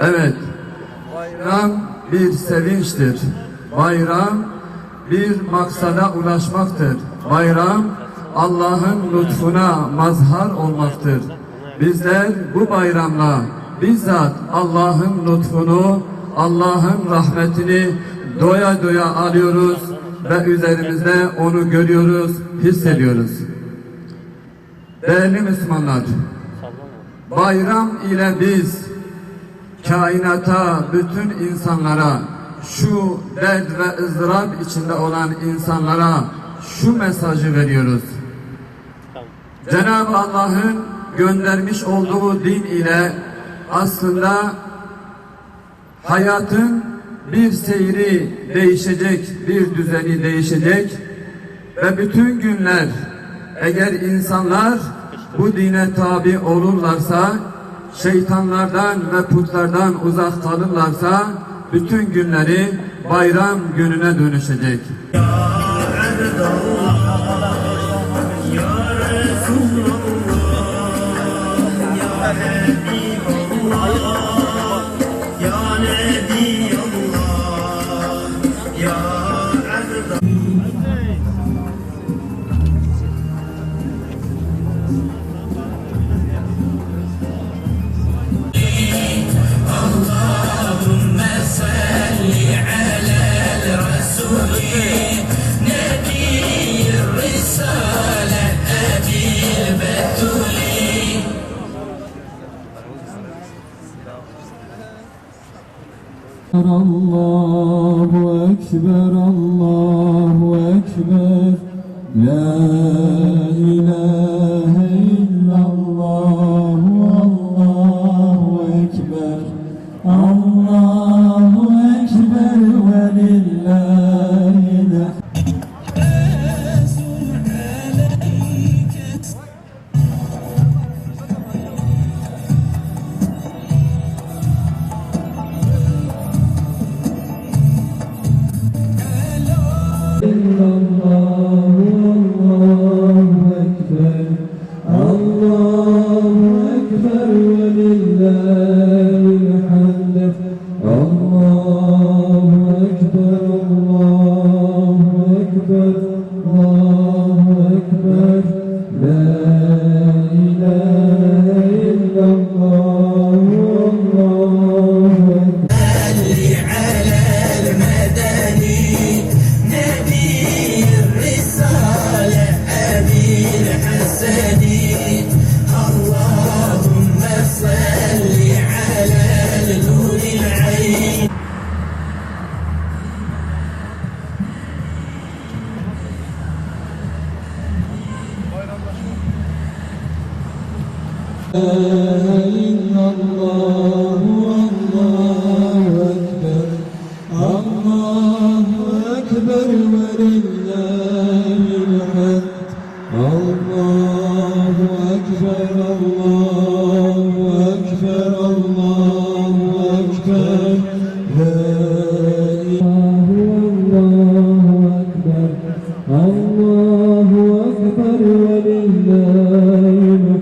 Evet, bayram bir sevinçtir. Bayram bir maksada ulaşmaktır. Bayram Allah'ın lütfuna mazhar olmaktır. Bizler bu bayramla bizzat Allah'ın lütfunu, Allah'ın rahmetini doya doya alıyoruz ve üzerimizde onu görüyoruz, hissediyoruz. Değerli Müslümanlar, bayram ile biz kainata, bütün insanlara, şu dert ve ızdırap içinde olan insanlara şu mesajı veriyoruz. Cenab-ı Allah'ın göndermiş olduğu din ile aslında hayatın bir seyri değişecek, bir düzeni değişecek ve bütün günler eğer insanlar bu dine tabi olurlarsa, şeytanlardan ve putlardan uzak kalırlarsa bütün günleri bayram gününe dönüşecek. Allahu Ekber, Allahu Ekber, La ilahe illallah, Allahu Ekber, Allahu Ekber ve lillahil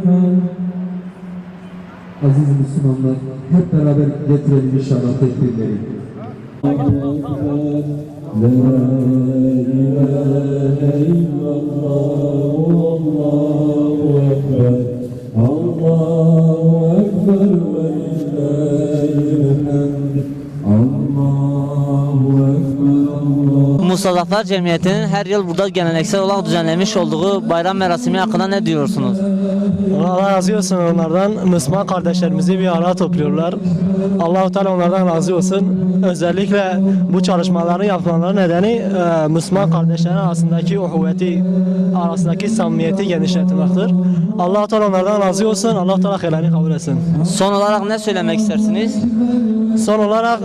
hamd. Aziz Müslümanlar, hep beraber getirelim inşallah tekbirleri. Allahu Ekber, La ilahe illallah, Allahu Ekber, Allahu Ekber ve lillahil hamd. Allahu Ekber, Allah. Mustazaflar Cemiyeti'nin her yıl burada geleneksel olarak düzenlemiş olduğu bayram merasimi hakkında ne diyorsunuz? Allah razı olsun onlardan. Müslüman kardeşlerimizi bir araya topluyorlar. Allah-u Teala onlardan razı olsun. Özellikle bu çalışmaların yapmaları nedeni Müslüman kardeşlerin arasındaki uhuvveti, arasındaki samimiyeti genişletmektir. Allah-u Teala onlardan razı olsun. Allah-u Teala helali kabul etsin. Son olarak ne söylemek istersiniz? Son olarak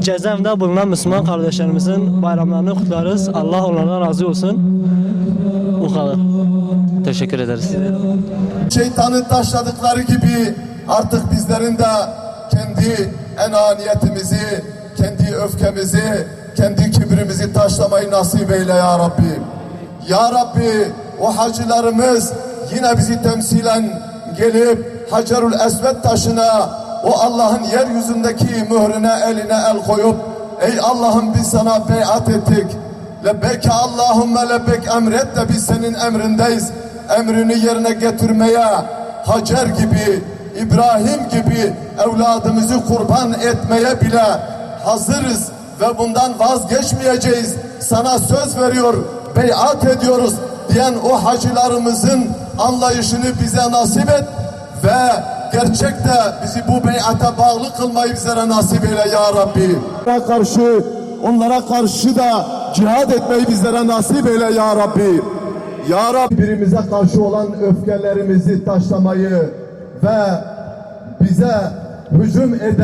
Cezem'de bulunan Müslüman kardeşlerimizin bayramlarını kutlarız. Allah onlardan razı olsun. Bu kadar. Teşekkür ederiz. Şeytanın taşladıkları gibi artık bizlerin de kendi enaniyetimizi, kendi öfkemizi, kendi kibrimizi taşlamayı nasip eyle ya Rabbi. Ya Rabbi, o hacılarımız yine bizi temsilen gelip Hacerül Esved taşına o Allah'ın yeryüzündeki mührüne eline el koyup ey Allah'ım biz sana beyat ettik. Lebbeke Allahümme lebbek emret de biz senin emrindeyiz. Emrini yerine getirmeye Hacer gibi, İbrahim gibi evladımızı kurban etmeye bile hazırız ve bundan vazgeçmeyeceğiz. Sana söz veriyor, beyat ediyoruz diyen o hacılarımızın anlayışını bize nasip et ve gerçekte bizi bu beyata bağlı kılmayı bizlere nasip eyle ya Rabbi. Onlara karşı da cihad etmeyi bizlere nasip eyle ya Rabbi. Ya Rabbi birbirimize karşı olan öfkelerimizi taşlamayı ve bize hücum eden